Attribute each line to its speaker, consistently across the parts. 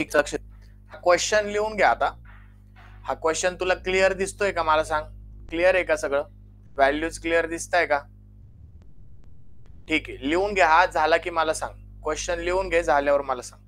Speaker 1: Question लिहून घ्या आता. हा क्वेश्चन तुला क्लिअर दिसतोय का मला सांग? क्लिअर आहे का सगळं? व्हॅल्यूज क्लिअर दिसताय का? ठीक आहे, लिहून घ्या. हा झाला की मला सांग. क्वेश्चन लिहून घे, झाल्यावर मला सांग.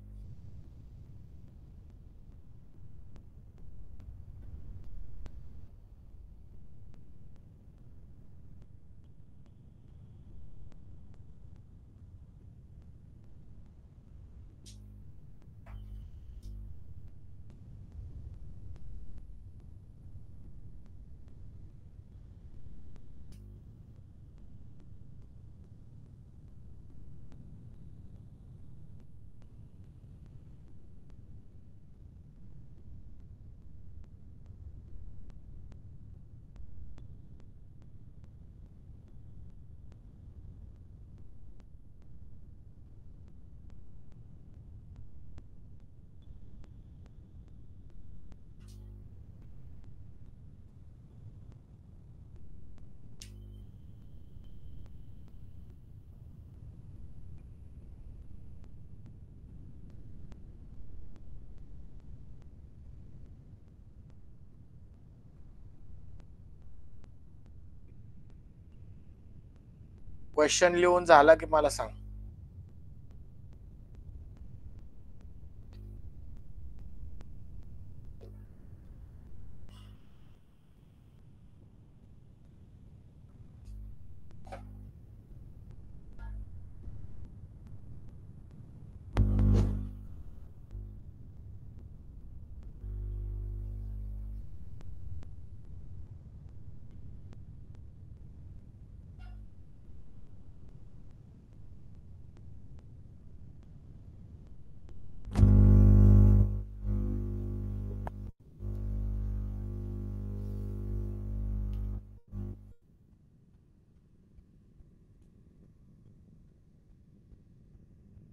Speaker 1: क्वेश्चन लिहून झाला की मला सांग.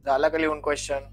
Speaker 1: झाला का लिहून क्वेश्चन?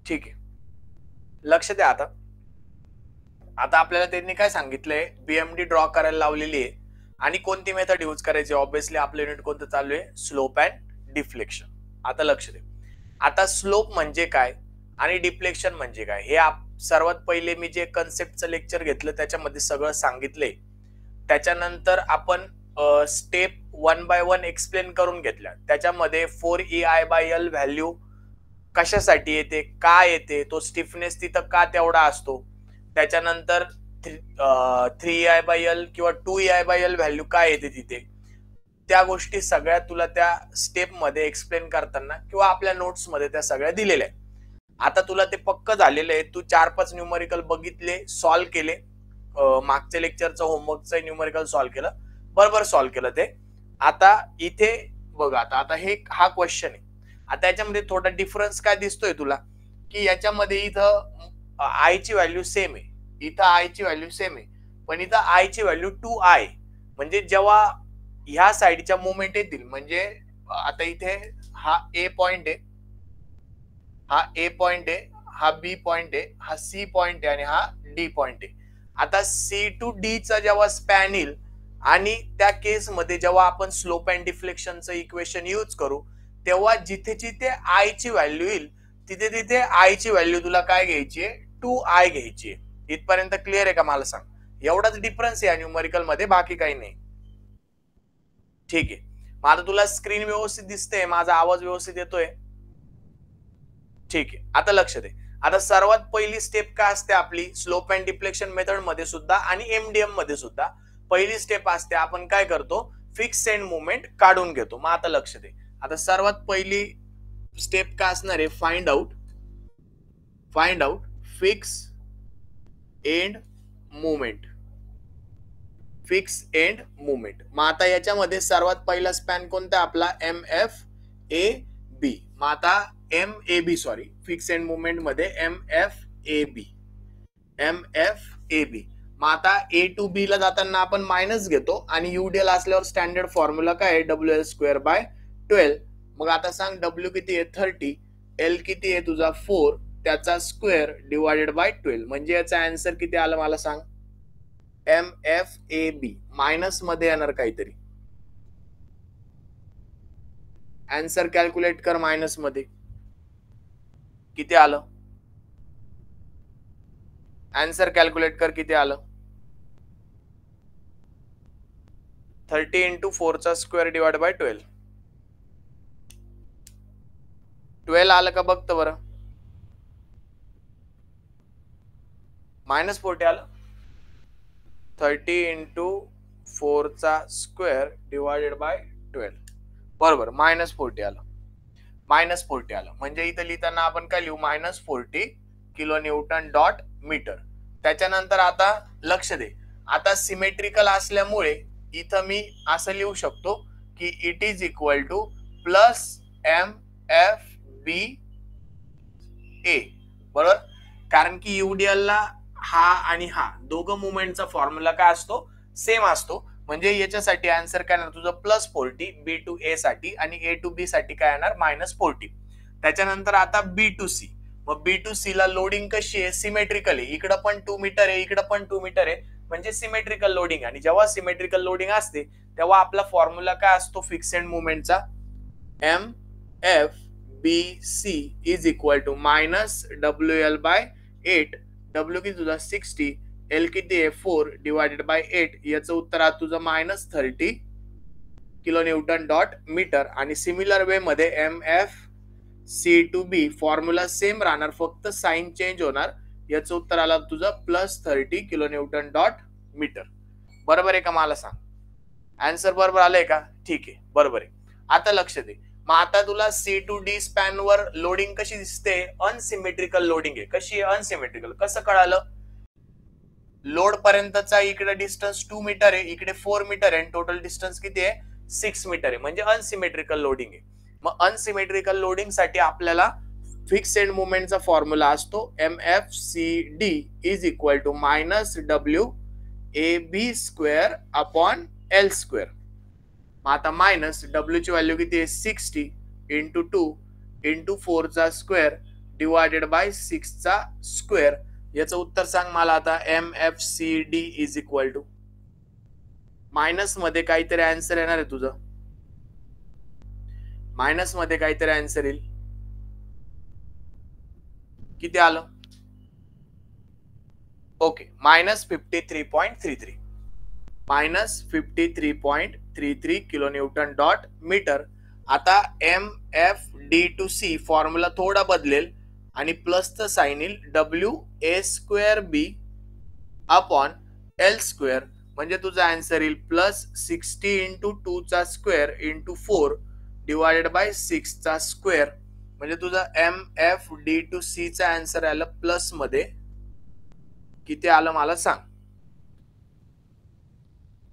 Speaker 1: ठीक आहे, लक्ष द्या. आता आपल्याला त्यांनी काय सांगितलंय, बीएमडी ड्रॉ करायला लावलेली आहे आणि कोणती मेथड यूज करायची. ऑब्व्हियसली आपलं युनिट कोणतं चालू आहे? Slope and deflection. आता लक्ष दे. आता स्लोप म्हणजे काय आणि डिफ्लेक्शन म्हणजे काय हे सर्वात पहिले मी जे कन्सेप्टचं लेक्चर घेतलं त्याच्यामध्ये सगळं सांगितलंय. त्याच्यानंतर आपण स्टेप 1 बाय 1 एक्सप्लेन करून घेतल्या. त्याच्यामध्ये 4EI/L व्हॅल्यू कशासाठी येते, काय येते, तो स्टिफनेस तिथं का तेवढा असतो, त्याच्यानंतर 3EI/L किंवा 2EI/L व्हॅल्यू काय येते तिथे, त्या गोष्टी सगळ्या तुला त्या स्टेप मध्ये एक्सप्लेन करताना किंवा आपल्या नोट्स मध्ये त्या सगळ्या दिलेल्या आहेत. आता तुला ते पक्क झालेलं आहे. तू 4-5 न्यूमरिकल बघितले, सॉल्व्ह केले. मागच्या लेक्चरचं होमवर्कचं न्यूमरिकल सॉल्व्ह केलं, बरोबर सॉल्व्ह केलं ते. आता इथे बघ, आता हा क्वेश्चन आहे. आता याच्यामध्ये थोडा डिफरन्स काय दिसतोय तुला, की याच्यामध्ये इथं आय ची व्हॅल्यू सेम आहे, इथं आय ची व्हॅल्यू सेम आहे, पण इथं आय ची व्हॅल्यू 2i. म्हणजे जेव्हा ह्या साईडच्या मुवमेंट येतील, म्हणजे आता इथे हा ए पॉइंट आहे, हा ए पॉइंट आहे, हा बी पॉइंट आहे, हा सी पॉइंट आहे आणि हा डी पॉइंट आहे. आता सी टू डी चा जेव्हा स्पॅन येईल आणि त्या केस मध्ये जेव्हा आपण स्लोप अँड डिफ्लेक्शनचं इक्वेशन यूज करू, तेव्हा जिथे जिथे आय ची व्हॅल्यू येईल तिथे तिथे आय ची व्हॅल्यू तुला काय घ्यायची आहे? 2i घ्यायची आहे. इथपर्यंत क्लिअर आहे का मला सांग? एवढाच डिफरन्स आहे न्यूमरिकल मध्ये, बाकी काही नाही. ठीक आहे, मग आता तुला स्क्रीन व्यवस्थित दिसते, माझा आवाज व्यवस्थित येतोय? ठीक आहे, आता लक्ष दे. आता सर्वात पहिली स्टेप काय असते आपली स्लोप अँड डिफ्लेक्शन मेथड मध्ये सुद्धा आणि एमडीएम मध्ये सुद्धा? पहिली स्टेप असते, आपण काय करतो? फिक्स एंड मुवमेंट काढून घेतो. मग आता लक्ष दे. आता सर्वात पहिली स्टेप काय असणार आहे? Find out fix end movement, fix end movement. मग आता याच्यामध्ये सर्वात पहिला स्पॅन कोणता आपला MFAB. मग आता MAB sorry fix end movement मध्ये MFAB. मग आता A to B ला जाताना आपण मायनस घेतो आणि UDL असल्यावर स्टँडर्ड फॉर्म्युला काय आहे WL²/12. मग आता सांग W किती आहे 30, L किती आहे तुझा 4, त्याचा स्क्वेअर डिवाइडेड बाय 12. म्हणजे याचा आन्सर किती आला मला सांग. MFAB मायनस मध्ये येणार काहीतरी. आन्सर कॅल्क्युलेट कर मायनस मध्ये किती आलं. आन्सर कॅल्क्युलेट कर किती आलं. 30 × 4 चा स्क्वेअर डिवाइड बाय 12. 12 आलं का बघतो बरं. -40 आलं. 30 × 4 चा स्क्वेअर डिवाइडेड बाय 12. बरोबर -40 आलं. -40 आलं. म्हणजे इथं लिहिताना आपण काय लिहू -40 किलोन्यूटन डॉट मीटर. त्याच्यानंतर आता लक्ष दे, आता सिमेट्रिकल असल्यामुळे इथं मी असं लिहू शकतो की it is equal to plus MFBA. बरोबर, कारण की UDL ला हा आणि हा दोघं मुवमेंटचा फॉर्म्युला काय असतो सेम असतो. म्हणजे याच्यासाठी आन्सर काय येणार तुझं +40 B to A साठी आणि A to B साठी काय येणार -40. त्याच्यानंतर आता B to C. मग B to C ला लोडिंग कशी आहे सिमेट्रिकल आहे. इकडं पण 2 मीटर आहे, इकडं पण 2 मीटर आहे, म्हणजे सिमेट्रिकल लोडिंग. आणि जेव्हा सिमेट्रिकल लोडिंग असते तेव्हा आपला फॉर्म्युला काय असतो फिक्स एंड मुवमेंटचा MFBC is equal to -WL/8. W किती तुझा 60, L किती आहे 4 डिवाइडेड बाय 8. याचं उत्तर आहे तुझं -30 किलोन्यूटन डॉट मीटर. आणि सिमिलर वे मध्ये MFC to B formula same राहणार, फक्त साइन चेंज होणार. याचं उत्तर आलं तुझं +30 किलोन्यूटन डॉट मीटर. बरोबर आहे का मला सांग. आन्सर बरोबर आलंय का. ठीक आहे बरोबर आहे. आता लक्ष दे, मग आता तुला C to D स्पॅन वर लोडिंग कशी दिसते अनसिमेट्रिकल लोडिंग आहे. कशी आहे अनसिमेट्रिकल कसं कळालं. लोड पर्यंतचा इकडे डिस्टन्स 2 मीटर आहे, इकडे 4 मीटर आहे, टोटल डिस्टन्स किती आहे 6 मीटर आहे, म्हणजे अनसिमेट्रिकल लोडिंग आहे. मग अनसिमेट्रिकल लोडिंग साठी आपल्याला फिक्स एंड मुवमेंटचा फॉर्म्युला असतो MFCD is equal to -WAB²/L². आता मायनस W ची व्हॅल्यू किती आहे 60 × 2 × 4 चा स्क्वेअर डिवाइडेड बाय 6 चा स्क्वेअर. याचं उत्तर सांग मला आता. MFCD is equal to minus मध्ये काहीतरी आन्सर येणार आहे तुझं. मायनस मध्ये काहीतरी आन्सर येईल. किती आलं. ओके -53.33. -53.33 kilonewton dot metre. आता MFD to C फॉर्म्युला थोडा बदलेल आणि प्लसचं साइन येईल WA²B/L². म्हणजे तुझा आन्सर येईल +60 × 2 चा स्क्वेअर × 4 डिवाइडेड बाय 6 चा स्क्वेअर. म्हणजे तुझा MFD to C चा आन्सर आलं प्लस मध्ये किती आलं मला सांग.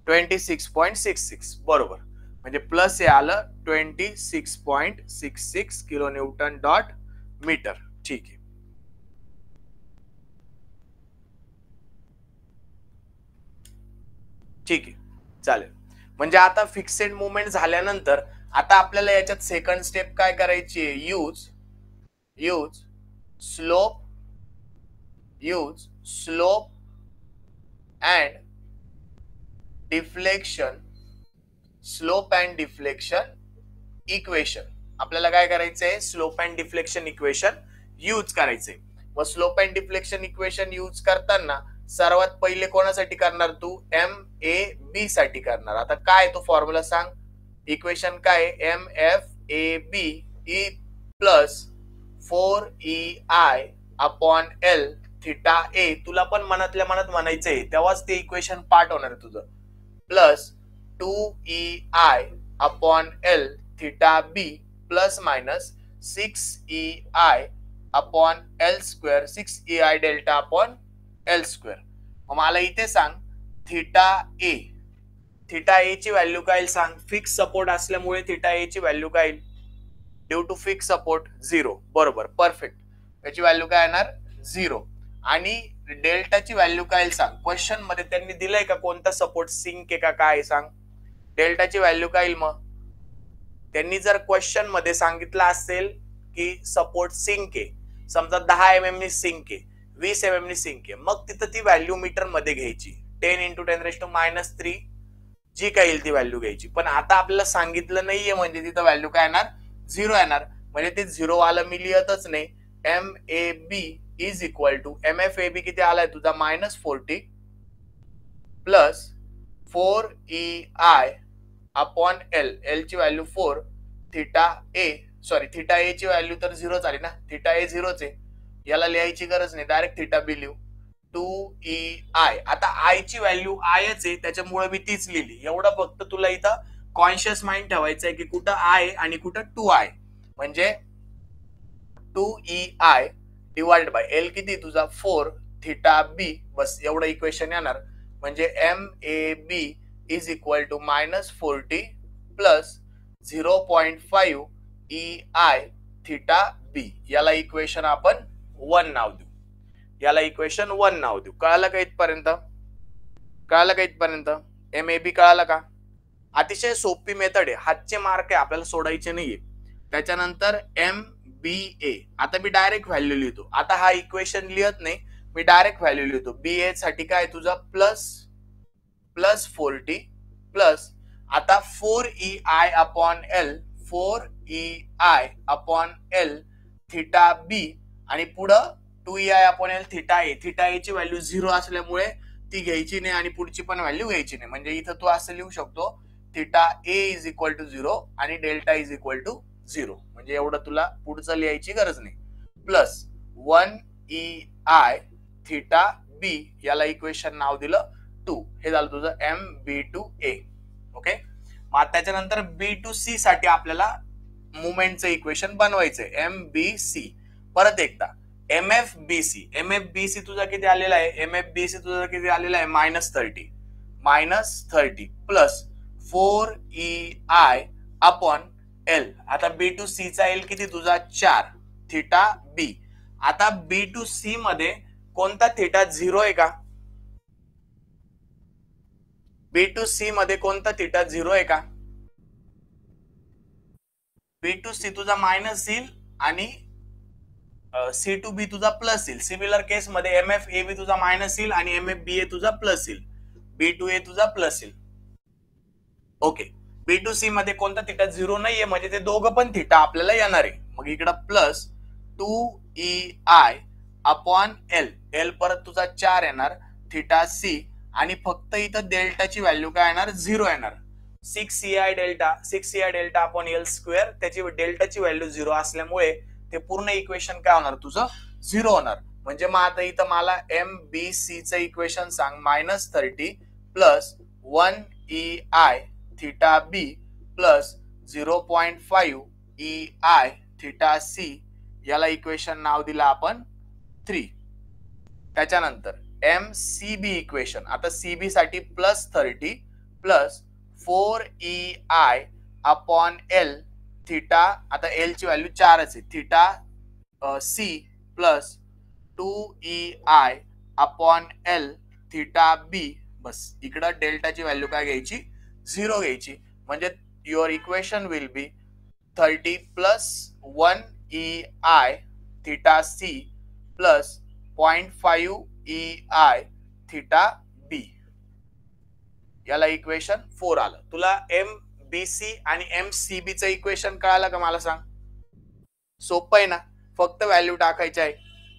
Speaker 1: 26.66. बरोबर, म्हणजे प्लस हे आलं 26.66 किलोन्यूटन डॉट मीटर. ठीक आहे. ठीक आहे चालेल. म्हणजे आता फिक्सेड मुवमेंट झाल्यानंतर आता आपल्याला याच्यात सेकंड स्टेप काय करायची आहे. Use slope and deflection equation. आपल्याला काय करायचंय slope and deflection equation use करायचंय. मग slope and deflection equation use करताना सर्वात पहिले कोणासाठी करणार तू MAB साठी करणार. आता काय तो फॉर्म्युला सांग. इक्वेशन काय MFAB + 4EI/L θA. तुला पण मनातल्या मनात म्हणायचंय तेव्हाच ते इक्वेशन पार्ट होणार आहे तुझं. Plus 2EI/L θB plus minus 6EI/L², 6EI delta upon L². मग मला इथे सांग थिटा ए ची व्हॅल्यू काय येईल सांग. फिक्स सपोर्ट असल्यामुळे थिटा ए ची व्हॅल्यू काय येईल. Due to fix support 0. बरोबर, परफेक्ट. त्याची व्हॅल्यू काय येणार 0. आणि डेल्टाची व्हॅल्यू काय सांग. क्वेश्चन मध्ये त्यांनी दिलंय का कोणता सपोर्ट सिंक आहे का काय सांग. डेल्टाची व्हॅल्यू काय येईल. मग त्यांनी जर क्वेश्चन मध्ये सांगितलं असेल की सपोर्ट सिंक आहे, समजा 10 mm नी सिंक आहे, 20 mm नी सिंक आहे, मग तिथं ती व्हॅल्यू मीटर मध्ये घ्यायची. 10 × 10⁻³ जी काय येईल ती व्हॅल्यू घ्यायची. पण आता आपल्याला सांगितलं नाहीये म्हणजे तिथं व्हॅल्यू काय येणार 0 येणार. म्हणजे ते 0 वाला मी लिहतच नाही. MAB is equal to MFAB किती आलाय तुझा -40 प्लस 4EI अपॉन L ची व्हॅल्यू 4, थिटा ए ची व्हॅल्यू तर 0 आली ना. थिटा ए 0च आहे, याला लिहायची गरज नाही, डायरेक्ट थिटा बी लिहू. 2EI. आता आय ची व्हॅल्यू आयच आहे त्याच्यामुळे मी तीच लिहिली. एवढं फक्त तुला इथं कॉन्शियस माइंड ठेवायचं आहे की कुठं आय आणि कुठं 2I. म्हणजे 2EI डिवाइड बाय L किती तुझा 4 थिटा बी, बस एवढं इक्वेशन येणार. म्हणजे MAB is equal to -40 plus 0.5 EI theta B. याला इक्वेशन आपण 1 नाव देऊ. कळालं का इथपर्यंत. MAB कळालं का. अतिशय सोपी मेथड आहे, हातचे मार्क आहे, आपल्याला सोडायचे नाहीये. त्याच्यानंतर MBA. आता मी डायरेक्ट व्हॅल्यू लिहितो. आता हा इक्वेशन लिहत नाही, मी डायरेक्ट व्हॅल्यू लिहितो. BA साठी काय तुझा प्लस 40 प्लस आता 4EI अपॉन L थिटा बी आणि पुढं 2EI upon L theta A. Theta A ची व्हॅल्यू 0 असल्यामुळे ती घ्यायची नाही आणि पुढची पण व्हॅल्यू घ्यायची नाही. म्हणजे इथं तू असं लिहू शकतो theta A is equal to 0 आणि डेल्टा इज इक्वल टू 0. म्हणजे एवढं तुला पुढचं लिहायची गरज नाही. प्लस 1EI थिटा बी, याला इक्वेशन नाव दिलं 2. हे झालं तुझं MB2A. ओके. मग त्याच्यानंतर B2C साठी आपल्याला मुवमेंटचं इक्वेशन बनवायचंय. MBC. परत एकदा MFBC तुझा किती आलेला आहे. -30 प्लस 4EI अपॉन L. आता B2C चा L किती तुझा 4 थिटा बी. आता B2C मध्ये कोणता थिटा 0 आहे का. B2C मध्ये कोणता थिटा 0 आहे का. B2C तुझा मायनस येईल आणि C2B तुझा प्लस येईल. सिमिलर केस मध्ये MFAB तुझा मायनस येईल आणि MFBA तुझा प्लस येईल. B2A तुझा प्लस येईल. ओके. B2C मध्ये कोणता थिटा 0 नाहीये म्हणजे ते दोघं पण थिटा आपल्याला येणार आहे. मग इकडं प्लस 2EI अपॉन L परत तुझा 4 येणार थिटा C आणि फक्त इथं डेल्टाची व्हॅल्यू काय येणार 0 येणार. 6EI delta upon L square. त्याची डेल्टाची व्हॅल्यू 0 असल्यामुळे ते पूर्ण इक्वेशन काय होणार तुझं 0 होणार. म्हणजे मग आता इथं मला MBC चं इक्वेशन सांग. -30 plus 1EI theta B plus 0.5 EI theta C. याला इक्वेशन नाव दिलं आपण 3. त्याच्यानंतर MCB इक्वेशन. आता CB साठी +30 plus 4EI upon L theta. आता L ची व्हॅल्यू 4च आहे. Theta C plus 2EI upon L theta B. बस इकडं डेल्टाची व्हॅल्यू काय घ्यायची 0 घ्यायची. म्हणजे your equation will be 30 plus 1EI theta C plus 0.5 EI theta B. याला इक्वेशन 4 आलं. तुला MBC आणि MCB चं इक्वेशन कळालं का मला सांग. सोपं आहे ना, फक्त व्हॅल्यू टाकायची आहे.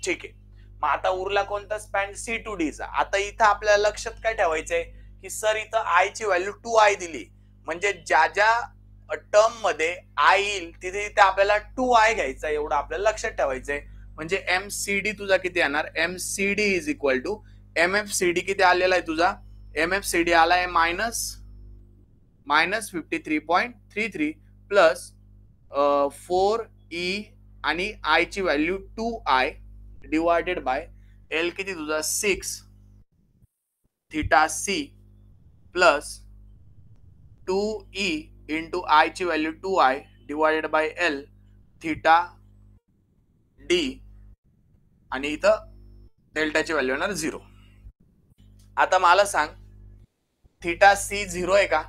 Speaker 1: ठीक आहे. मग आता उरला कोणता स्पॅन C2D चा. आता इथं आपल्याला लक्षात काय ठेवायचंय की सर इथं I ची व्हॅल्यू 2I दिली म्हणजे ज्या टर्म मध्ये I येईल तिथे आपल्याला 2I घ्यायचा. एवढं आपल्याला लक्षात ठेवायचंय. म्हणजे MCD तुझा किती येणार. MCD is equal to MFCD किती आलेला आहे तुझा. MFCD आला आहे -53.33 प्लस 4E आणि I ची value 2I divided bye L किती तुझा 6 theta C plus 2e into I ची value 2i divided by L theta D आणि इथं डेल्टाची व्हॅल्यू येणार 0. आता मला सांग थिटा सी 0 आहे का?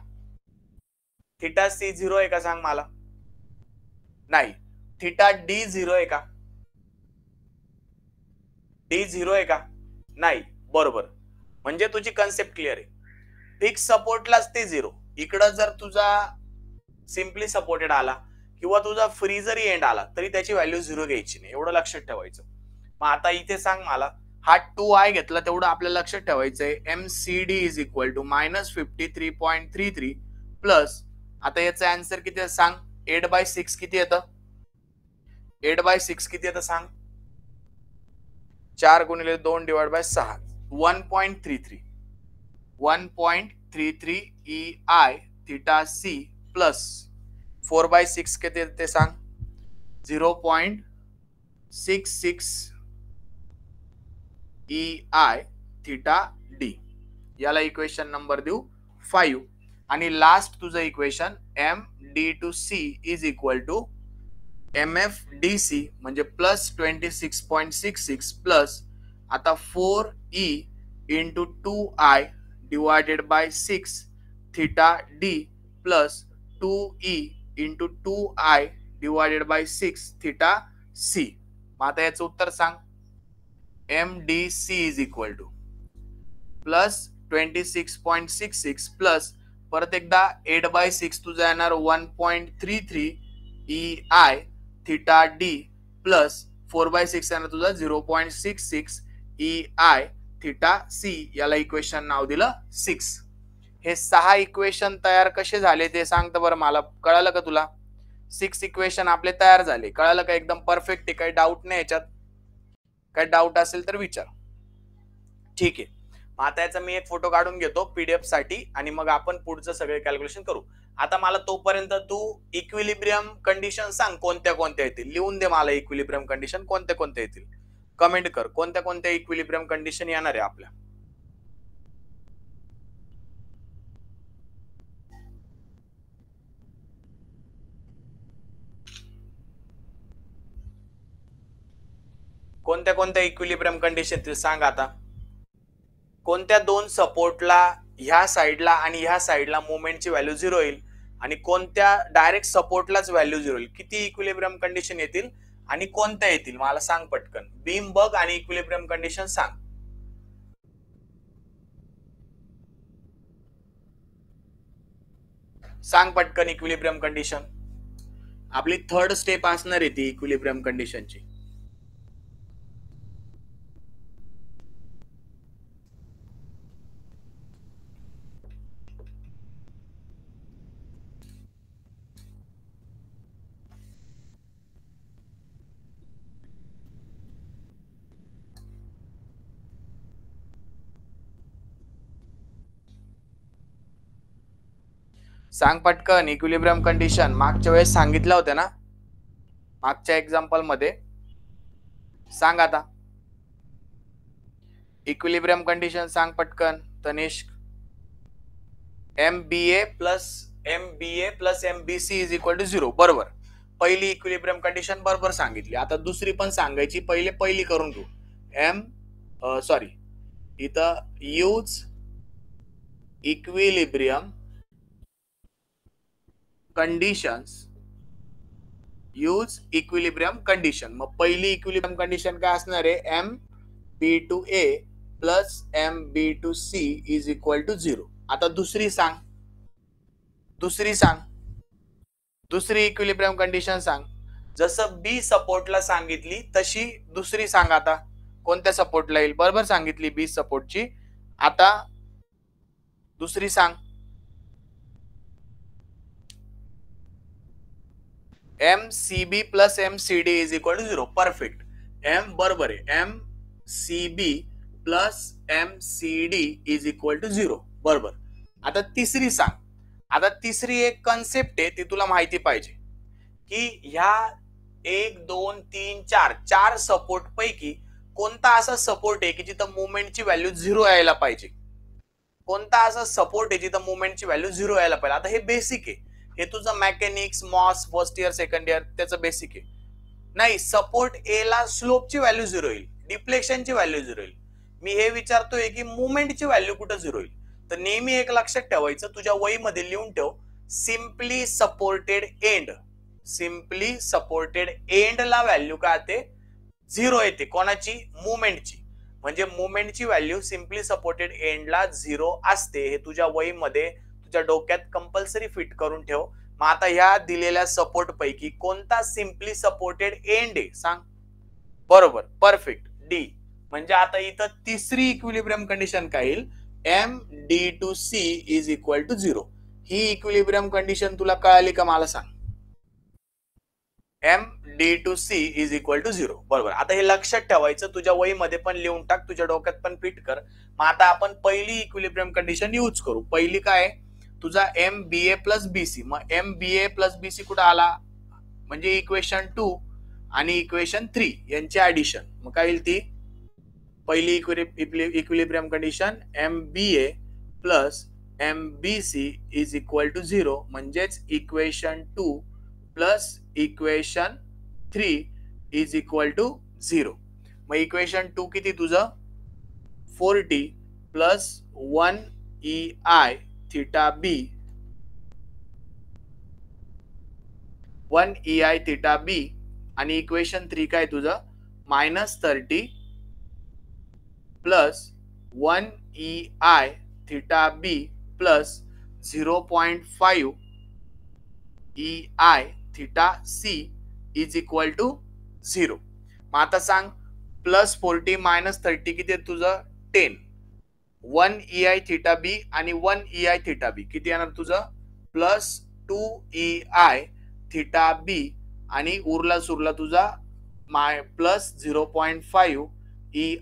Speaker 1: थिटा सी 0 आहे का सांग मला? नाही. थिटा डी 0 आहे का? डी 0 आहे का? नाही. बरोबर. म्हणजे तुझी कन्सेप्ट क्लिअर आहे. फिक्स सपोर्टलाच ते 0. इकडं जर तुझा सिम्पली सपोर्टेड आला किंवा तुझा फ्री जरी एंड आला तरी त्याची व्हॅल्यू 0 घ्यायची नाही, एवढं लक्षात ठेवायचं. मग आता इथे सांग मला, हा 2i घेतला तेवढं आपल्याला लक्षात ठेवायचंय. MCD is equal to -53.33 plus, आता याचं आन्सर किती सांग? 8/6 किती येतं? 8/6 किती येतं सांग? 4 गुणिले 2 divide by 6 1.33 EI theta C plus 4/6 किती येते सांग? 0.66 EI थिटा डी. याला इक्वेशन नंबर देऊ 5. आणि लास्ट तुझं equation MD2C is equal to MFDC म्हणजे प्लस 26.66 प्लस आता 4E into 2I divided by 6 theta D plus 2E into 2I divided by 6 theta C. मग आता याचं उत्तर सांग. MDC is equal to plus 26.66 plus परत एकदा 8/6 तुझा येणार 1.33 EI थिटा डी प्लस 4/6 येणार तुझा 0.66 EI थिटा सी. याला इक्वेशन नाव दिलं 6. हे 6 इक्वेशन तयार कसे झाले ते सांगतं बरं मला. कळालं का तुला? 6 इक्वेशन आपले तयार झाले. कळालं का? एकदम परफेक्ट आहे. काही डाऊट नाही याच्यात? काही डाऊट असेल तर विचार. ठीक आहे. आता याचा मी एक फोटो काढून घेतो पीडीएफ साठी आणि मग आपण पुढचं सगळे कॅल्क्युलेशन करू. आता मला तोपर्यंत तू इक्विलिब्रियम कंडिशन सांग कोणत्या कोणत्या येतील. लिहून दे मला इक्विलिब्रियम कंडिशन कोणत्या कोणत्या येतील. कमेंट कर कोणत्या कोणत्या इक्विलिब्रियम कंडिशन येणार आहे आपल्या. कोणत्या कोणत्या इक्विलिब्रियम कंडिशन सांग. आता कोणत्या दोन सपोर्टला ह्या साइडला आणि ह्या साइडला मोमेंटची व्हॅल्यू 0 येईल आणि कोणत्या डायरेक्ट सपोर्टलाच व्हॅल्यू 0 येईल. किती इक्विलिब्रियम कंडिशन येतील आणि कोणत्या येतील मला सांग पटकन. बीम बघ आणि इक्विलिब्रियम कंडिशन सांग. सांग पटकन इक्विलिब्रियम कंडिशन. आपली थर्ड स्टेप असणार आहे ती इक्विलिब्रियम कंडिशनची. सांग पटकन इक्विलिब्रियम कंडिशन. मागच्या वेळेस सांगितलं होतं ना, मागच्या एक्झाम्पल मध्ये. सांग आता इक्विलिब्रियम कंडिशन सांग पटकन Tanishq. MBA plus MBC is equal to 0. बरोबर. पहिली इक्विलिब्रियम कंडिशन बरोबर सांगितली. आता दुसरी पण सांगायची. पहिली करून घेऊ. इथं use equilibrium conditions. Use equilibrium condition. मग पहिली इक्विलिब्रियम कंडिशन काय असणार आहे? MB2A plus MB2C is equal to 0. आता दुसरी सांग. दुसरी इक्विलिब्रियम कंडिशन सांग. जसं बी सपोर्टला सांगितली तशी दुसरी सांग. आता कोणत्या सपोर्टला येईल? बरोबर सांगितली बी सपोर्टची. आता दुसरी सांग. MCB plus MCD is equal to 0. Perfect. M बरोबर आहे. MCB plus MCD is equal to 0. बरोबर. आता तिसरी सांग. आता तिसरी एक कन्सेप्ट आहे ती तुला माहिती पाहिजे की ह्या 1 2 3 4 सपोर्ट पैकी कोणता असा सपोर्ट आहे की जिथं मोमेंटची व्हॅल्यू 0 यायला पाहिजे. कोणता असा सपोर्ट आहे जिथं मुवमेंटची व्हॅल्यू 0 यायला पाहिजे. आता हे बेसिक आहे, हे तुझं मेकॅनिक्स मॉस फर्स्ट इयर सेकंड इयर त्याचं बेसिक आहे. नाही, सपोर्ट ए ला स्लोपची व्हॅल्यू 0 येईल, डिफ्लेक्शनची व्हॅल्यू 0 येईल. मी हे विचारतोय की मुवमेंटची व्हॅल्यू कुठं 0 येईल. तर नेहमी एक लक्षात ठेवायचं, तुझ्या वहीमध्ये लिहून ठेव, simply supported end. Simply supported end ला व्हॅल्यू काय येते? 0 येते. कोणाची? मुवमेंटची. म्हणजे मुवमेंटची व्हॅल्यू सिम्पली सपोर्टेड एंडला 0 असते. हे तुझ्या वहीमध्ये तुझ्या डोक्यात कंपल्सरी फिट करून ठेव. मग आता ह्या दिलेल्या सपोर्ट पैकी कोणता सिम्पली सपोर्टेड एंड आहे सांग? बरोबर, परफेक्ट, डी. म्हणजे आता इथं तिसरी इक्विलिब्रियम कंडिशन काय येईल? M D to C is equal to 0. ही इक्विलिब्रियम कंडिशन तुला कळाली का मला सांग? M D to C is equal to 0. बरोबर. आता हे लक्षात ठेवायचं, तुझ्या वहीमध्ये पण लिहून टाक, तुझ्या डोक्यात पण फिट कर. मग आता आपण पहिली इक्विलिब्रियम कंडिशन यूज करू. पहिली काय? तुझा M B A plus B C. मग M B A plus B C कुठं आला? म्हणजे इक्वेशन 2 आणि इक्वेशन 3 यांची ऍडिशन. मग काय येईल ती? पहिली equilibrium condition M B A plus M B C is equal to 0. म्हणजेच equation 2 plus equation 3 is equal to 0. मग इक्वेशन 2 किती तुझं? 4t plus 1 ei theta B 1 ei theta B आणि इक्वेशन 3 काय तुझं? -30 plus 1 ei theta B plus 0.5 ei theta C is equal to 0. मग आता सांग, प्लस 40 मायनस 30 किती आहे तुझं? 10. 1 ei थीटा बी आणि 1 ei थीटा बी किती येणार तुझं? प्लस 2 ei थीटा बी आणि उरला सुरला तुझा plus 0.5 ei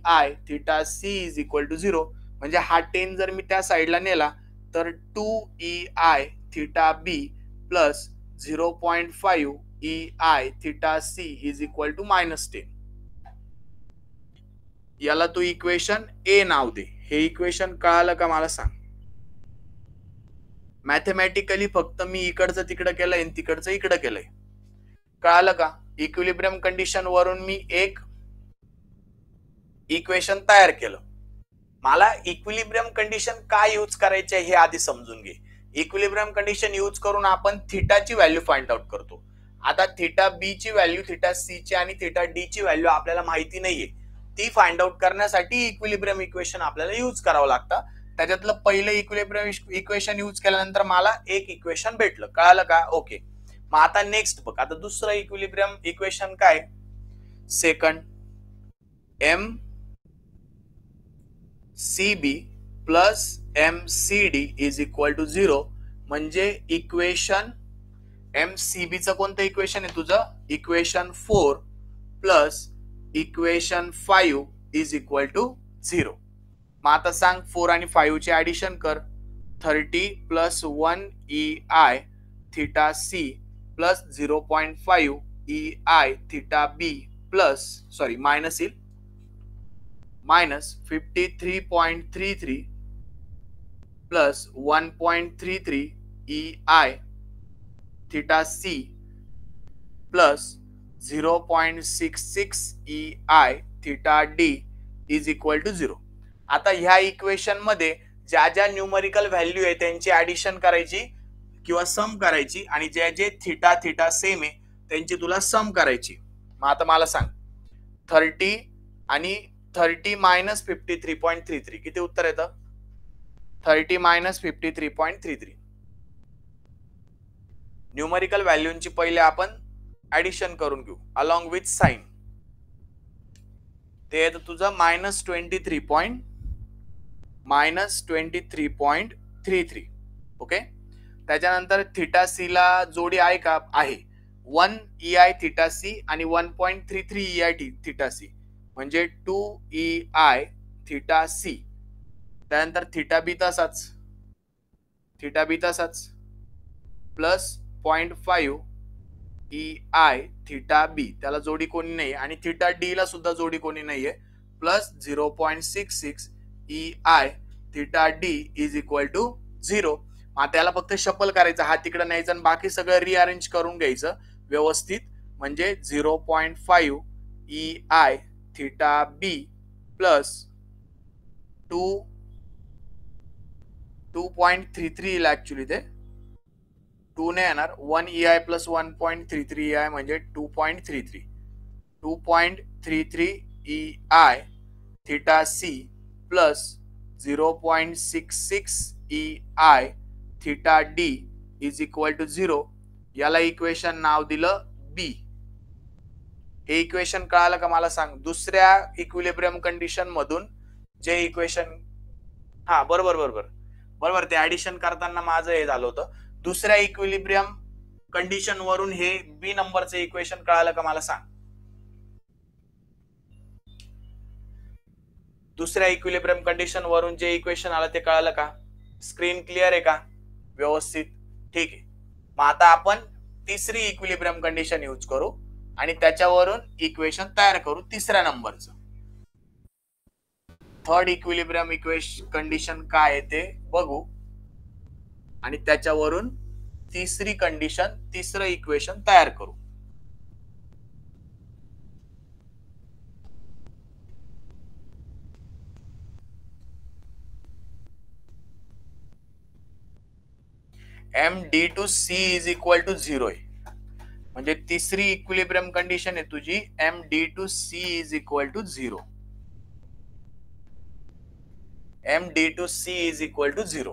Speaker 1: theta C is equal to 0. म्हणजे हा 10 जर मी त्या साईडला नेला तर 2 ei theta B plus 0.5 ei theta C is equal to -10. याला तू इक्वेशन ए नाव दे. हे इक्वेशन कळालं का मला सांग? मॅथमॅटिकली फक्त मी इकडचं तिकडं केलंय आणि तिकडचं इकडं केलंय. कळालं का? इक्विलिब्रियम कंडिशन वरून मी एक इक्वेशन तयार केलं. मला इक्विलिब्रियम कंडिशन काय यूज करायचे हे आधी समजून घे. इक्विलिब्रियम कंडिशन यूज करून आपण थीटाची व्हॅल्यू फाइंड आउट करतो. आता थीटा बी ची व्हॅल्यू, थीटा सी ची आणि थीटा डी ची व्हॅल्यू आपल्याला माहिती नाहीये. ती फाइंड आउट करण्यासाठी इक्विलिब्रियम इक्वेशन आपल्याला यूज करावं लागतं. त्याच्यातलं पहिलं इक्विलिब्रियम इक्वेशन यूज केल्यानंतर मला एक इक्वेशन भेटलं. कळालं का? ओके. मग आता नेक्स्ट बघ. आता दुसरं इक्विलिब्रियम इक्वेशन काय? Second M C B plus M C D is equal to 0. म्हणजे इक्वेशन एम सी बी चं कोणतं इक्वेशन आहे तुझं? Equation 4 plus equation 5 is equal to 0. मग आता सांग 4 आणि 5 चे ऍडिशन कर. 30 plus 1 ei theta C plus 0.5 ei theta B plus sorry minus येईल -53.33 plus 1.33 ei theta C plus 0.66 ei theta D is equal to 0. आता ह्या इक्वेशन मध्ये ज्या ज्या न्यूमरिकल व्हॅल्यू आहे त्यांची ऍडिशन करायची किंवा सम करायची आणि जे जे थीटा थीटा सेम आहे त्यांची तुला सम करायची. मग आता मला सांग 30 आणि 30 मायनस 53.33 किती उत्तर येतं? 30 मायनस 53.33. न्यूमरिकल व्हॅल्यूंची पहिले आपण ऍडिशन करून घेऊ अलॉंग विथ साइन. ते येतं तुझं -23.33. ओके. त्याच्यानंतर थीटा सी ला जोडी आहे का? आहे. 1 ei थीटा सी आणि 1.33 ei थीटा सी म्हणजे 2 ei थीटा सी. त्यानंतर थीटा बी तसाच प्लस 0.5 ei थीटा बी त्याला जोडी कोणी नाही आणि थीटा डी ला सुद्धा जोडी कोणी नाहीये plus 0.66 ei theta D is equal to 0. त्याला फक्त शफल करायचं, हा तिकडे न्यायचा आणि बाकी सगळं रिअरेंज करून घ्यायचं व्यवस्थित. म्हणजे 0.5 E I theta B plus 2.33 येईल. ऍक्च्युली ते 2 ने येणार. 1 E I plus 1.33 E I म्हणजे 2.33. 2.33 E I theta C plus 0.66 E I theta D is equal to 0. याला इक्वेशन नाव दिलं बी. हे इक्वेशन कळालं का मला सांग. दुसऱ्या इक्विलिब्रियम कंडिशन मधून जे इक्वेशन, हा बरोबर ते ऍडिशन करताना माझं हे झालं होतं. दुसऱ्या इक्विलिब्रियम कंडिशन वरून हे बी नंबरचं इक्वेशन कळालं का मला सांग. दुसऱ्या इक्विलिब्रियम कंडिशन वरून जे इक्वेशन आलं ते कळालं का. स्क्रीन क्लिअर आहे का व्यवस्थित. ठीक आहे. मग आता आपण तिसरी इक्विलिब्रियम कंडिशन यूज करू आणि त्याच्यावरून इक्वेशन तयार करू तिसऱ्या नंबरचं. थर्ड इक्विलिब्रियम कंडिशन काय आहे ते बघू आणि त्याच्यावरून तिसरं इक्वेशन तयार करू. M D to C is equal to 0 आहे. म्हणजे तिसरी इक्विलिब्रियम कंडिशन आहे तुझी M D to C is equal to 0. M D to C is equal to 0.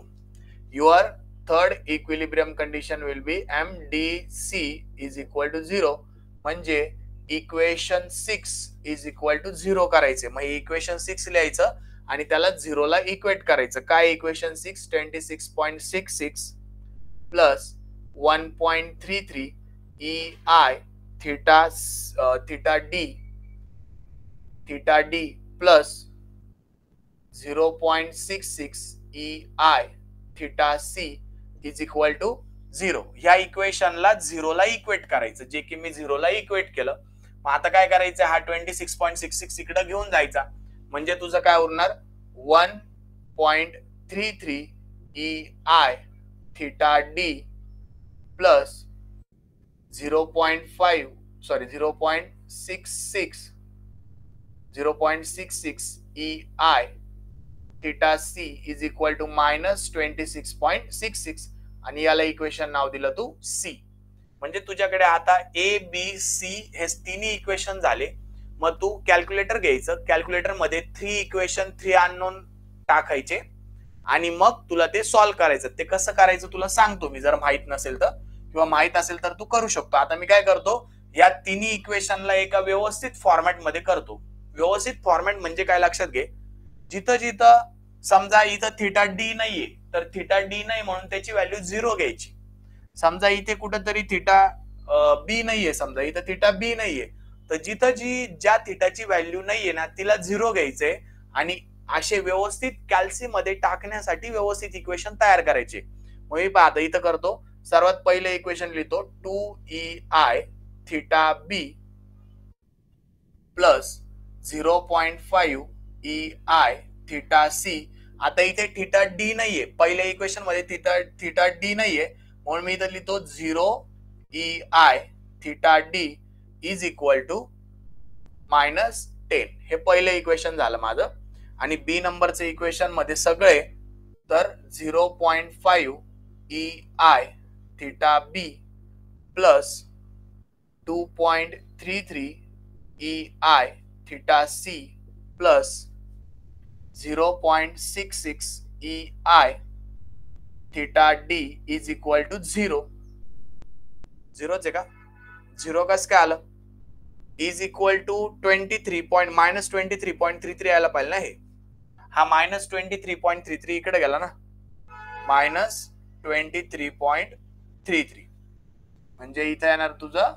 Speaker 1: Your third equilibrium condition will be M D C is equal to 0. म्हणजे equation 6 is equal to 0 करायचे. मग equation 6 लिहायचं आणि त्याला 0 ला equate करायचं. काय equation 6? 26.66 plus 1.33 E I theta D plus 0.66 E I theta C is equal to 0. ह्या इक्वेशनला 0 ला इक्वेट करायचं, जे की मी 0 ला इक्वेट केलं. मग आता काय करायचं, हा 26.66 इकडे घेऊन जायचा. म्हणजे तुझं काय उरणार 1.33 E I theta D plus 0.66 E I theta C is equal to minus 26.66 आणि याला इक्वेशन नाव दिलं तू सी. म्हणजे तुझ्याकडे आता ए बी सी हे तिन्ही इक्वेशन झाले. मग तू कॅल्क्युलेटर घ्यायचं, कॅल्क्युलेटर मध्ये 3 इक्वेशन 3 अननोन टाकायचे आणि मग तुला ते सॉल्व्ह करायचं. ते कसं करायचं तुला सांगतो मी, जर माहित नसेल तर, किंवा माहित असेल तर तू करू शकतो. आता मी काय करतो, या तिन्ही इक्वेशनला एका व्यवस्थित फॉर्मॅट मध्ये करतो. व्यवस्थित फॉर्मॅट म्हणजे काय लक्षात घे, जिथं जिथं समजा इथं थिटा डी नाहीये तर थिटा डी नाही म्हणून त्याची व्हॅल्यू 0 घ्यायची. समजा इथे कुठेतरी थिटा बी नाहीये, समजा इथं थिटा बी नाहीये, तर जिथं ज्या थिटाची व्हॅल्यू नाहीये ना तिला 0 घ्यायचंय आणि असे व्यवस्थित कॅल्सी मध्ये टाकण्यासाठी व्यवस्थित इक्वेशन तयार करायचे. मग मी पाहतो इथं करतो. सर्वात पहिले इक्वेशन लिहितो 2 E I theta B plus 0.5 E I theta C. आता इथे थिटा डी नाहीये, पहिल्या इक्वेशन मध्ये थिटा डी नाहीये म्हणून मी इथं लिहितो 0 E I theta D is equal to -10. हे पहिलं इक्वेशन झालं माझं. आणि बी नंबरचे इक्वेशन मध्ये सगळे तर 0.5 E I theta B plus 2.33 E I theta C plus 0.66 E I theta D is equal to 0. 0च आहे का? 0 कसं काय आलं? इज इक्वल टू -23.33 यायला पाहिजे ना. हे हा -23.33 इकडे गेला ना, -23.33 म्हणजे इथे येणार तुझं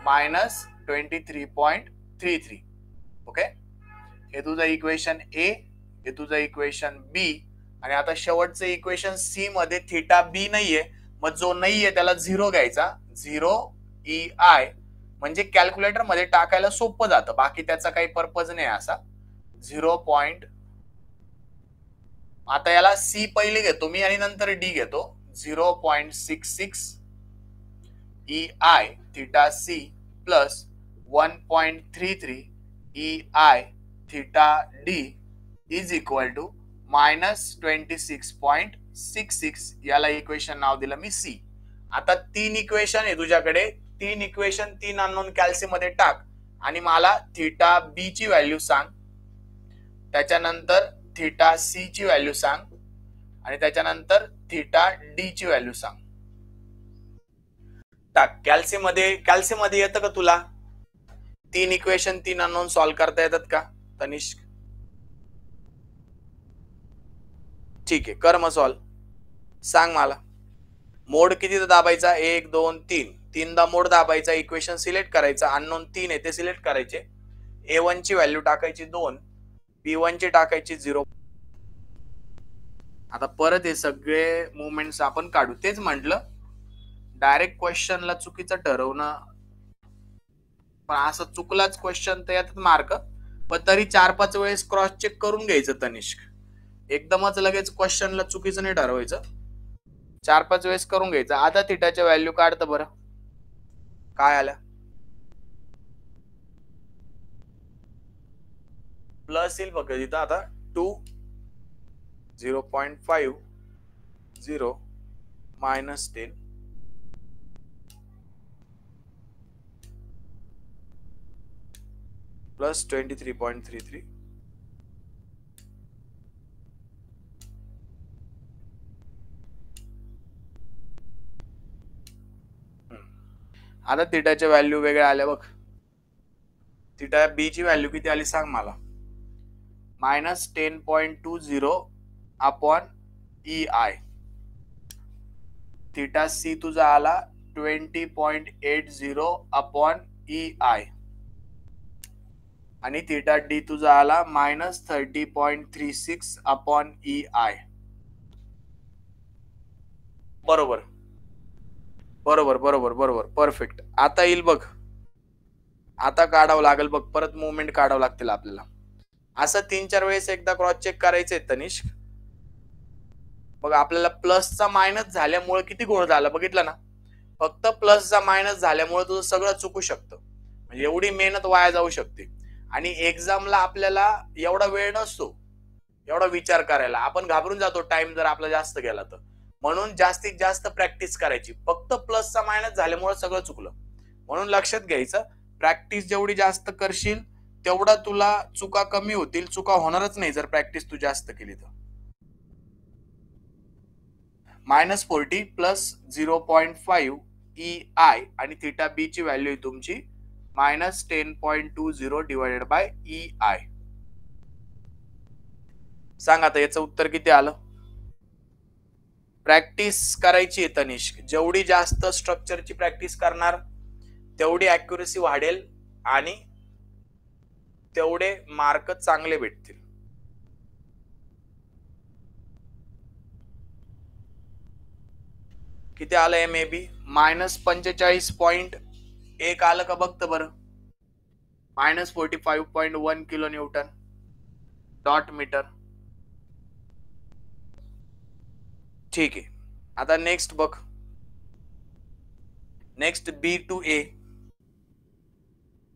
Speaker 1: -23.33. ओके, हे तुझं इक्वेशन ए, हे तुझं इक्वेशन बी. आणि आता शेवटचं इक्वेशन सी मध्ये थिटा बी नाहीये, मग जो नाहीये त्याला 0 घ्यायचा. 0 ई आय म्हणजे कॅल्क्युलेटर मध्ये टाकायला सोपं जातं, बाकी त्याचा काही पर्पज नाही असा. 0.5 आता याला सी पहिले घेतो मी आणि नंतर डी घेतो. 0.66 EI theta C plus 1.33 EI theta D is equal to -26.66. याला इक्वेशन नाव दिलं मी सी. आता 3 इक्वेशन आहे तुझ्याकडे. 3 इक्वेशन 3 अननोन कॅल्शियम मध्ये टाक आणि मला थिटा बी ची व्हॅल्यू सांग. त्याच्यानंतर थिटा सी ची व्हॅल्यू सांग आणि त्याच्यानंतर थिटा डी ची व्हॅल्यू सांग. टाक. कॅल्शियम मध्ये येतं का तुला 3 इक्वेशन 3 अननोन सॉल्व्ह करता येतात का तनिष्क? ठीक आहे, कर मग सॉल्व्ह. सांग मला. मोड किती दाबायचा? 1 2 3. तीनदा मोड दाबायचा. इक्वेशन सिलेक्ट करायचा. अननोन 3 आहे ते सिलेक्ट करायचे. A1 ची व्हॅल्यू टाकायची 2, B1 ची टाकायची 0. आता परत हे सगळे मुवमेंट्स आपण काढू. तेच म्हटलं डायरेक्ट क्वेश्चनला चुकीचं ठरवणं, पण असं चुकलाच क्वेश्चन तर यात मार्क. पण तरी 4-5 वेळेस क्रॉस चेक करून घ्यायचं तनिष्क. एकदमच लगेच क्वेश्चनला चुकीचं नाही ठरवायचं. 4-5 वेळेस करून घ्यायचं. आता थिटाच्या व्हॅल्यू काढतं बरं. काय आलं? प्लस येईल बघ तिथं आता 2 0.5 0 -10 प्लस 23.33. आता थिटाच्या व्हॅल्यू वेगळ्या आल्या बघ. थिटा बी ची व्हॅल्यू किती आली सांग मला. -10.20 अपॉन EI. थिटा सी तुझा आला 20.80 अपॉन EI आणि थिटा डी तुझा आला -30.36 अपॉन EI. बरोबर बरोबर बरोबर बरोबर परफेक्ट. आता येईल बघ. आता काढावं लागेल बघ. परत मुवमेंट काढावं लागतील आपल्याला. असं 3-4 वेळेस एकदा क्रॉस चेक करायचंय तनिष्क. बघ आपल्याला प्लसचा मायनस झाल्यामुळे किती गोळ झाला बघितलं ना. फक्त प्लसचा मायनस झाल्यामुळे तुझं सगळं चुकू शकतं. म्हणजे एवढी मेहनत वाया जाऊ शकते. आणि एक्झामला आपल्याला एवढा वेळ नसतो एवढा विचार करायला. आपण घाबरून जातो टाइम जर आपला जास्त गेला तर. म्हणून जास्तीत जास्त प्रॅक्टिस करायची. फक्त प्लसचा मायनस झाल्यामुळे सगळं चुकलं. म्हणून लक्षात घ्यायचं, प्रॅक्टिस जेवढी जास्त करशील तेवढा तुला चुका कमी होतील. चुका होणारच नाही जर प्रॅक्टिस तू जास्त केली तर. -40 प्लस 0.5 EI आणि थिटा बी ची व्हॅल्यू आहे तुमची -10.20 डिवायडेड बाय EI. सांग आता याचं उत्तर किती आलं. प्रॅक्टिस करायची आहे तनिष्क. जेवढी जास्त स्ट्रक्चरची प्रॅक्टिस करणार तेवढी ॲक्युरसी वाढेल आणि तेवढे मार्क चांगले भेटतील. किती आलं MAB? -45.1 आलं का बघतं बरं. -45.1 किलो न्यूटन डॉट मीटर. ठीक आहे. आता नेक्स्ट बघ. Next B2A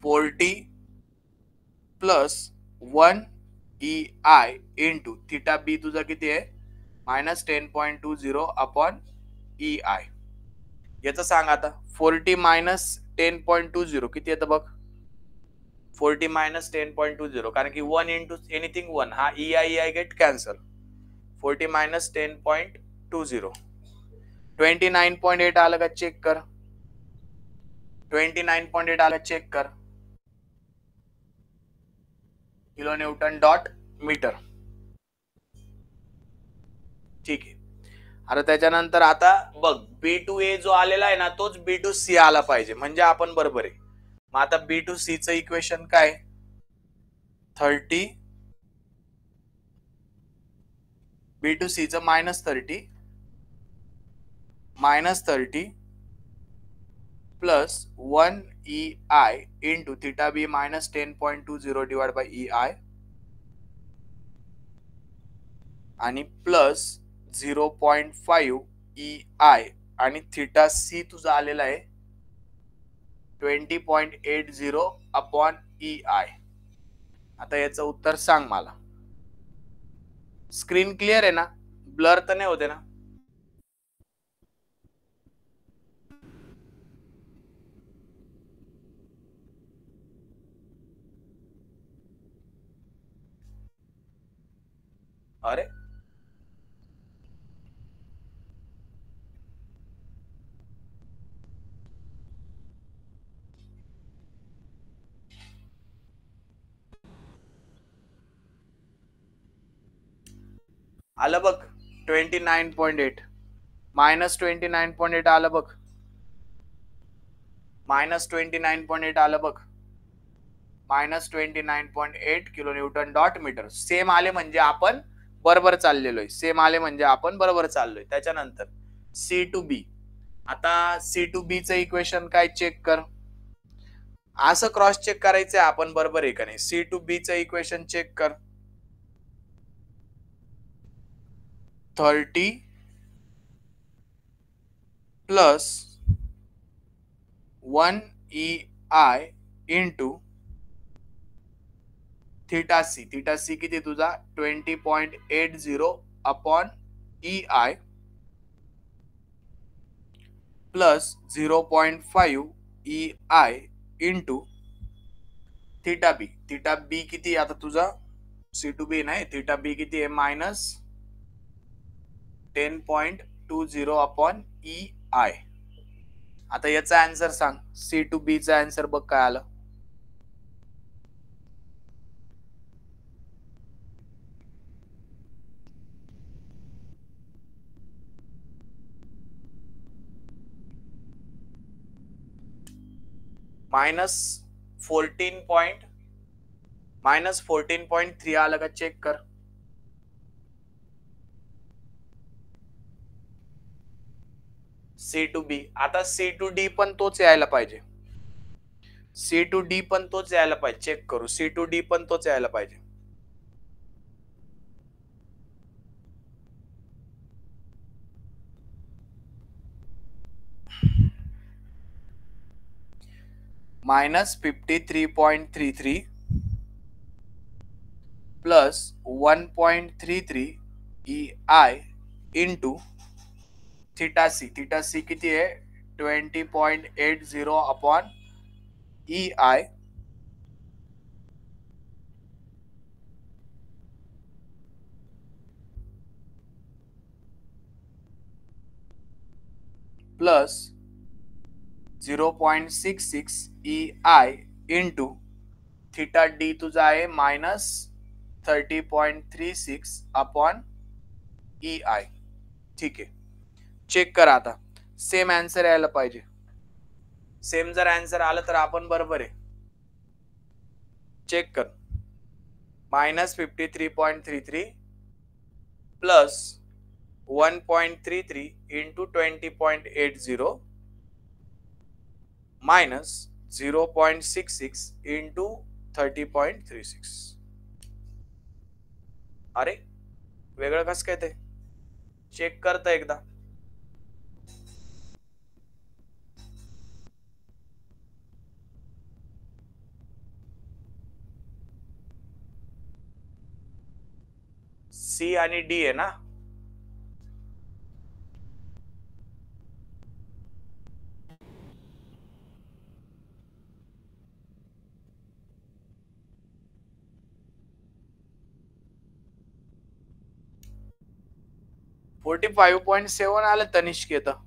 Speaker 1: 40 plus 1 EI into theta B तुझा किती आहे -10.20 अपॉन EI. याचं सांग आता. 40 -10.20 किती येतं बघ. 40 -10.20 कारण की 1 इंटू एनिथिंग 1 हा EI गेट कॅन्सल. 40 -10.20 29.8 आलं का चेक कर. 29.8 आलं चेक कर. Kilo newton dot metre. ठीक आहे. आता त्याच्यानंतर आता बघ B2A जो आलेला आहे ना तोच B2C आला पाहिजे म्हणजे आपण बरोबर आहे. मग आता B2C चं इक्वेशन काय. 30 B2C चं -30 plus 1 EI into theta B -10.20 divide by EI आणि प्लस 0.5 EI आणि थिटा सी तुझा आलेला आहे 20.80 अपॉन EI. आता याचं उत्तर सांग मला. स्क्रीन क्लिअर आहे ना? ब्लर तर नाही होते ना? अरे आलं बघ 29.8 मायनस 29.8 आलं बघ. मायनस 29.8 आलं बघ. Minus 29.8 kilo newton dot metre. Same आले म्हणजे आपण बरोबर चाललेलोय. सेम आले म्हणजे आपण बरोबर चाललोय. त्याच्यानंतर सी टू बी. आता सी टू बी चं इक्वेशन काय चेक कर. असं क्रॉस चेक करायचंय आपण बरोबर आहे का नाही. सी टू बी चं इक्वेशन चेक कर. 30 plus 1 EI into theta C. Theta C किती तुझा 20.80 upon EI plus 0.5 EI into theta B. Theta B किती आता तुझा सी टू बी नाही. थिटा बी किती आहे मायनस 10.20 अपॉन EI. आता याचा आन्सर सांग. सी टू बी चा आन्सर बघ काय आलं. मायनस 14.3 आलं का चेक कर. सी टू बी. आता सी टू डी पण तोच यायला पाहिजे. सी टू डी पण तोच यायला पाहिजे. चेक करू. सी टू डी पण तोच यायला पाहिजे. Minus 53.33 plus 1.33 EI into theta C. Theta C किती आहे 20.80 upon EI plus 0.66 EI into theta D तुझा आहे मायनस 30.36 अपॉन EI. ठीक आहे. चेक करा आता. सेम आन्सर यायला पाहिजे. सेम जर आन्सर आलं तर आपण बरोबर आहे. चेक कर. Minus 53.33 plus 1.33 into 20.80 minus 0.66 into 30.36. अरे वेगळं कसं काय ते चेक करता एकदा. सी आणि डी आहे ना. $45.7 आलं तनिष्क येतं.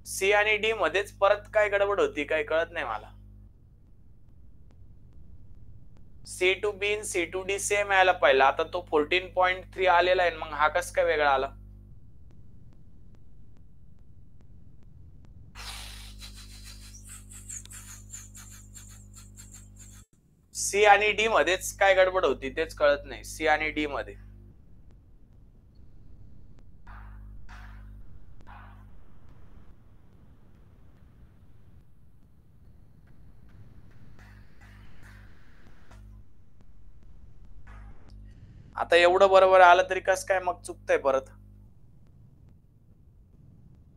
Speaker 1: सी आणि डी मध्येच परत काय गडबड होती काय कळत नाही मला. C to B C to D same यायला पाहिजे. आता तो 14.3 आलेला आहे मग हा कस काय वेगळा आला. सी आणि डी मध्येच काय गडबड होती तेच कळत नाही. सी आणि डी मध्ये आता एवढं बरोबर आलं तरी कसं काय मग चुकतंय परत?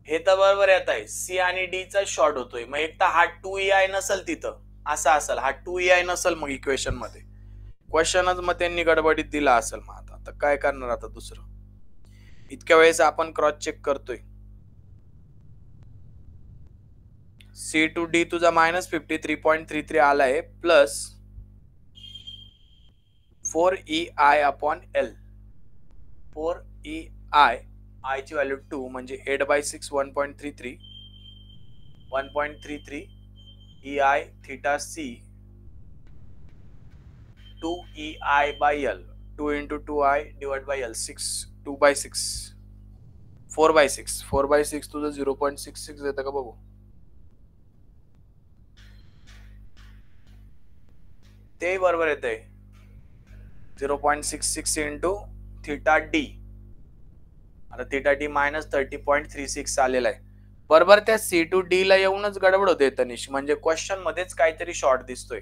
Speaker 1: हे तर बरोबर येत आहे, सी आणि डी चा शॉर्ट होतोय, मग एक तर हा 2EI नसेल तिथं, असा असेल हा 2EI नसेल मग इक्वेशन मध्ये, क्वेश्चनच मग त्यांनी गडबडीत दिला असेल. मग आता काय करणार आता दुसरं? इतक्या वेळेस आपण क्रॉस चेक करतोय. सी टू डी तुझा -53.33 आलाय plus 4EI upon L. 4EI I ची व्हॅल्यू 2 म्हणजे 8/6 1.33 1.33 EI theta C 2EI by L 2 into 2I divided by L 6 2/6 4/6 4/6 तुझं 0.66 येतं का बघू? ते बरोबर येतंय 0.66 इंटू थीटा डी. आता थीटा डी -30.36 आलेला आहे. बरोबर त्या सी टू डी ला येऊनच गडबड होते तनिष, म्हणजे क्वेश्चन मध्येच काहीतरी शॉर्ट दिसतोय.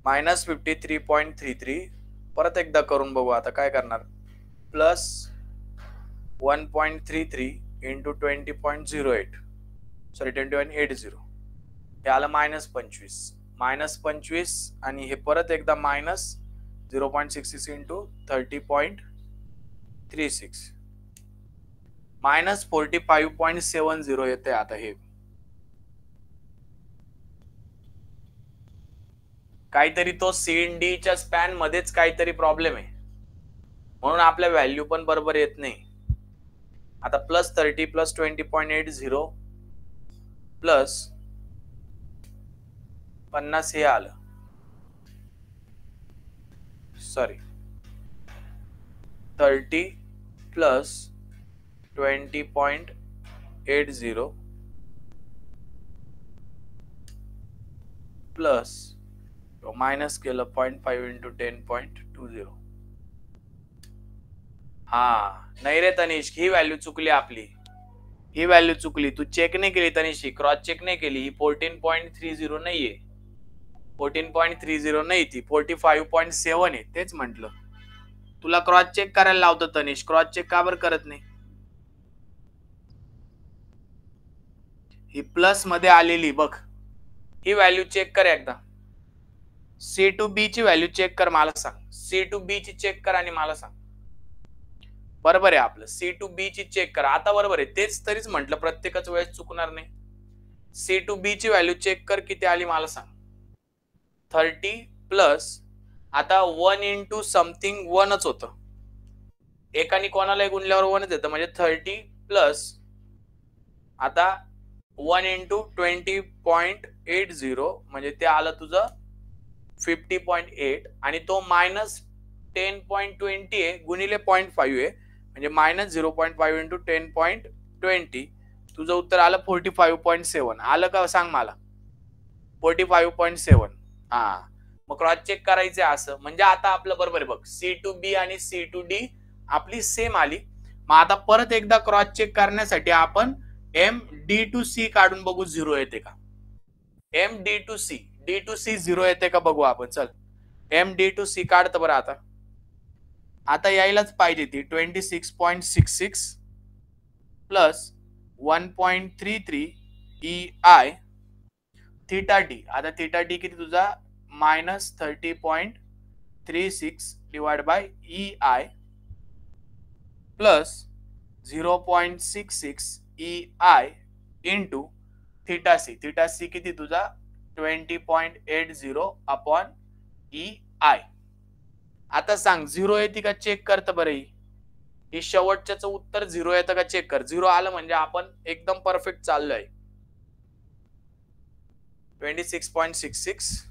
Speaker 1: -53.33 परत एकदा करून बघू आता काय करणार. प्लस 1.33 इंटू 20.08 सॉरी 21.80 हे आलं -25 आणि हे परत एकदा -0.66 इंटू 30.36 -45.70 येते. आता हे काहीतरी तो CND च्या स्पॅन मध्येच काहीतरी प्रॉब्लेम आहे, म्हणून आपल्या व्हॅल्यू पण बरोबर येत नाही. आता +30 + 20.80 प्लस 50 हे आलं, सॉरी 30 + 20.80 प्लस मायनस केलं 0.5 इंटू 10.20. हा नाही रे तनिष, ही व्हॅल्यू चुकली आपली, ही व्हॅल्यू चुकली. तू चेक नाही केली तनिष, क्रॉस चेक नाही केली. ही 14.30 नाहीये, 14.30 नाही, ती 45.7 आहे. तेच म्हंटल तुला क्रॉस चेक करायला लावतो तनिष, क्रॉस चेक का बरं करत नाही? ही प्लस मध्ये आलेली बघ, ही व्हॅल्यू चेक कर एकदा. सी टू बी ची व्हॅल्यू चेक कर, मला सांग. सी टू बी ची चेक कर आणि मला सांग. बरोबर आहे आपलं, सी टू बी ची चेक कर. आता बरोबर आहे, तेच तरीच म्हटलं प्रत्येकच वेळेस चुकणार नाही. सी टू बी ची व्हॅल्यू चेक कर, किती आली मला सांग. 30 प्लस आता 1 इंटू समथिंग 1च होतं, एकाने कोणाला गुणल्यावर 1च येतं, म्हणजे 30 प्लस आता 1 इंटू 20.80 म्हणजे ते आलं तुझं 50.8 आणि तो -10.20 आहे गुणिले 0.5 आहे म्हणजे -0.5 इंटू 10.20. तुझं उत्तर आलं 45.7. आलं का सांग मला? 45.7. हा, मग क्रॉस चेक करायचं असं, म्हणजे आता आपलं बरोबर आहे बघ. सी टू बी आणि सी टू डी आपली सेम आली. मग आता परत एकदा क्रॉस चेक करण्यासाठी आपण MD2C काढून बघू 0 येते का. MD2C D2C 0 येते का बघू आपण. चल MD2C काढतं बरं. आता यायलाच पाहिजे ती 26.66 प्लस 1.33 EI थीटा डी. आता थीटा डी किती तुझा -30.36 divide by EI plus 0.66 EI into theta C. Theta C किती तुझा 20.80 अपॉन EI. आता सांग 0 येते का चेक करत बरं. ही शेवटच्याच उत्तर 0 येतं का चेक कर. 0 आलं म्हणजे आपण एकदम परफेक्ट चाललोय. 26.66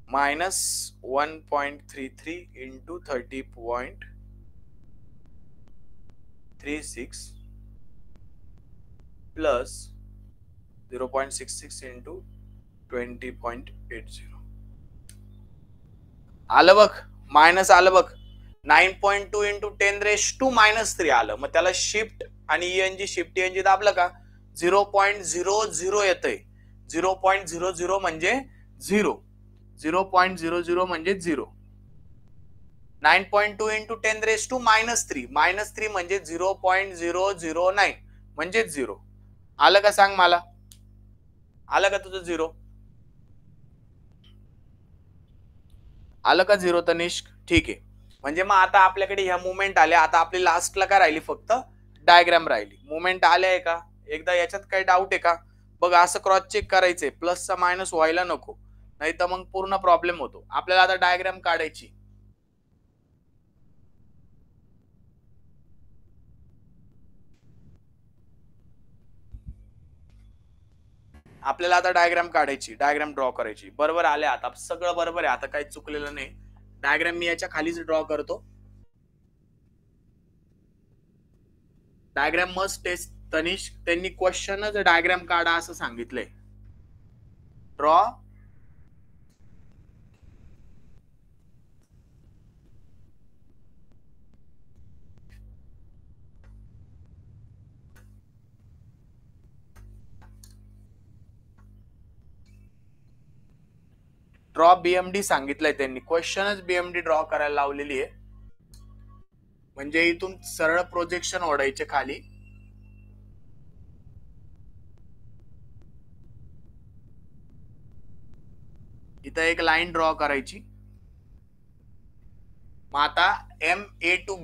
Speaker 1: मायनस 1.33 इंटू 30.36 प्लस 0.66 इंटू 20.80 आलं बघ. मायनस आलं बघ. 9.2 इंटू 10⁻³ आलं. मग त्याला शिफ्ट आणि ENG शिफ्ट ENG दाबलं का 0.00 येतंय. 0.00 म्हणजे 0. 0.00 म्हणजे 0. 9.2 इंटू 10⁻³ -3 म्हणजे 0.009 म्हणजे 0. आलं का सांग मला? आलं का तुझं 0? आलं का 0 तनिष्क? ठीक आहे. म्हणजे मग आता आपल्याकडे ह्या मुवमेंट आल्या. आता आपली लास्टला काय राहिली? फक्त डायग्राम राहिली. मुवमेंट आल्या आहे का? एकदा याच्यात काही डाऊट आहे का? बघ असं क्रॉस चेक करायचंय. प्लसचा मायनस व्हायला नको, नाही तर मग पूर्ण प्रॉब्लेम होतो. आपल्याला आता डायग्राम काढायची. आपल्याला आता डायग्राम काढायची, डायग्राम ड्रॉ करायची. बरोबर आले, आता सगळं बरोबर आहे, आता काही चुकलेलं नाही. डायग्राम मी याच्या खालीच ड्रॉ करतो. डायग्राम मस्ट टेस्ट तनिष, त्यांनी क्वेश्चनच डायग्राम काढा असं सांगितलंय. ड्रॉ ड्रॉ बीएमडी सांगितलंय त्यांनी. क्वेश्चनच बीएमडी ड्रॉ करायला लावलेली आहे. म्हणजे इथून सरळ प्रोजेक्शन ओढायचे खाली. इथं एक लाईन ड्रॉ करायची. मग आता एम ए टू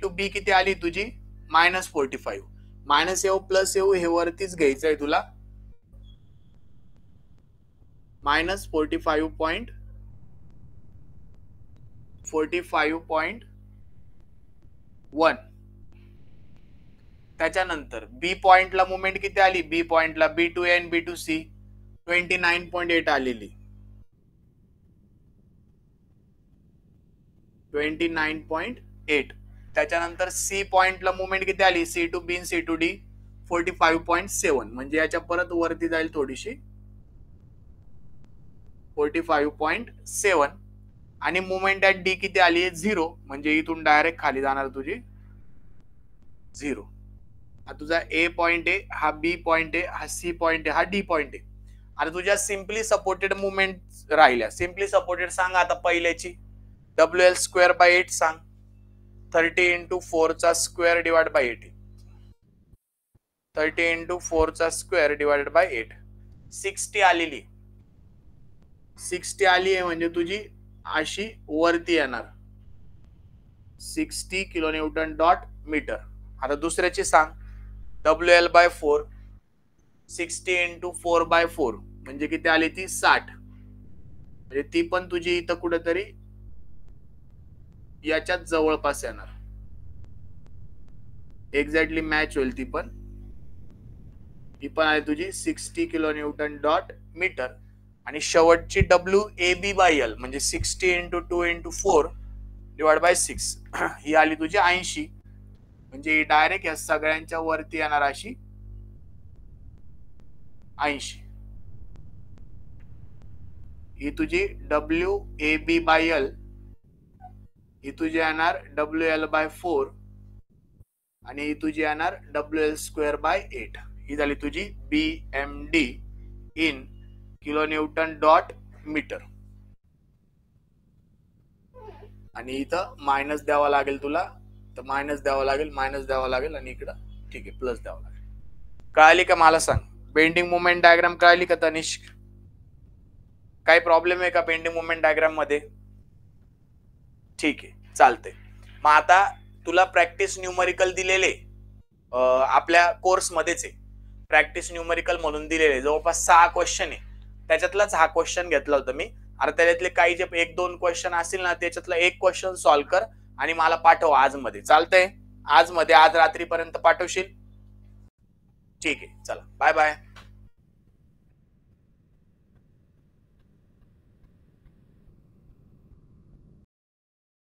Speaker 1: बी किती आली तुझी? -45. मायनस येऊ प्लस येऊ हे वरतीच घ्यायचंय तुला. -45.1. त्याच्यानंतर बी पॉइंटला मुवमेंट किती आली? बी पॉइंटला B2A आणि B2C 29.8 आलेली. 29.8. त्याच्यानंतर सी पॉइंटला मुवमेंट किती आली? C2B आणि C2D 45.7. म्हणजे याच्या परत वरती जाईल थोडीशी, 45.7. आणि मुवमेंट ॲट डी किती आली? 0. म्हणजे इथून डायरेक्ट खाली जाणार तुझी 0. हा तुझा ए पॉइंट आहे, हा बी पॉइंट आहे, हा सी पॉइंट आहे, हा डी पॉइंट आहे. आता तुझ्या सिम्पली सपोर्टेड मुवमेंट राहिल्या. सिम्पली सपोर्टेड सांगा आता पहिल्याची. WL²/8 सांग. 30 × 4² डिवाइड बाय 8. 30 × 4² divided by 8. 60 आलेली. 60 आली आहे म्हणजे तुझी अशी वरती येणार 60 kN/m. आता दुसऱ्याची सांग. WL/4 60 × 4/4 म्हणजे किती आली ती? 60. म्हणजे ती पण तुझी इथं कुठेतरी याच्यात जवळपास येणार. एक्झॅक्टली मॅच होईल ती पण. ही पण आहे तुझी 60 kN/m. आणि शेवटची WAB/L म्हणजे 60 × 2 × 4 डिवाइड बाय 6 ही आली तुझी 80. म्हणजे डायरेक्ट या सगळ्यांच्या वरती येणार अशी 80. ही तुझी WAB/L, ही तुझी येणार WL/4 आणि ही तुझी येणार WL²/8. ही झाली तुझी BMD इन kN/m. आणि इथं मायनस द्यावा लागेल तुला, तर मायनस द्यावा लागेल आणि इकडं ठीक आहे प्लस द्यावा लागेल. कळाली का मला सांग? बेंडिंग मुवमेंट डायग्राम कळाली का तनिष्क? काही प्रॉब्लेम आहे का बेंडिंग मुवमेंट डायग्राम मध्ये? ठीक आहे, चालतंय. मग आता तुला प्रॅक्टिस न्यूमरिकल दिलेले आपल्या कोर्स मध्येच आहे. प्रॅक्टिस न्यूमरिकल म्हणून दिलेले जवळपास 6 क्वेश्चन आहे. त्याच्यातलाच हा क्वेश्चन घेतला होता मी. आता त्याच्यातले काही जे 1-2 क्वेश्चन असतील ना, त्याच्यातला एक क्वेश्चन सॉल्व्ह कर आणि मला पाठव आज मध्ये. चालतंय? आज रात्रीपर्यंत पाठवशील? ठीक आहे, चला बाय बाय.